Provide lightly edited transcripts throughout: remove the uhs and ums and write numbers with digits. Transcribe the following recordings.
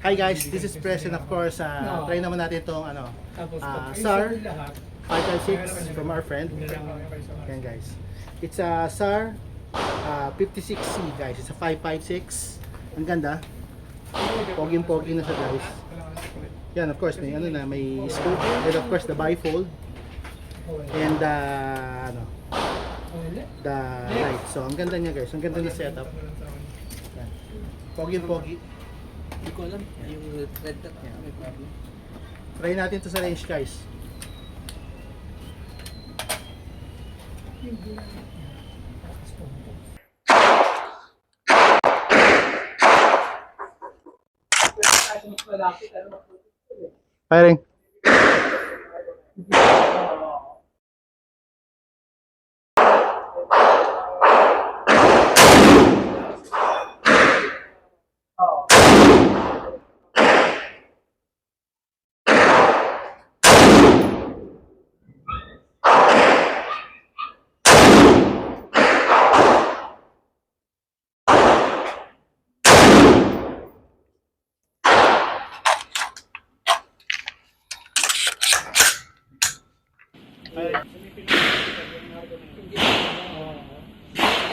Hi guys, this is Preston of course. Try naman natin itong SAR 556 from our friend. Yan guys. It's a SAR 56C guys. It's a 556. Ang ganda. Poging-pogi na siya guys. Yan of course may may scoop and of course the bifold and the light. So ang ganda niya guys. Ang ganda na setup. Yan. Poging-pogi. Hindi ko alam yung red dot niya, may problem. Try natin to sa range guys. Firing.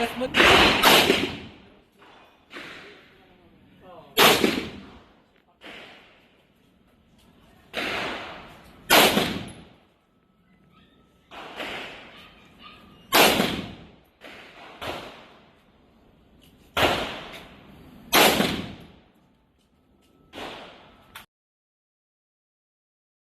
Gas mo.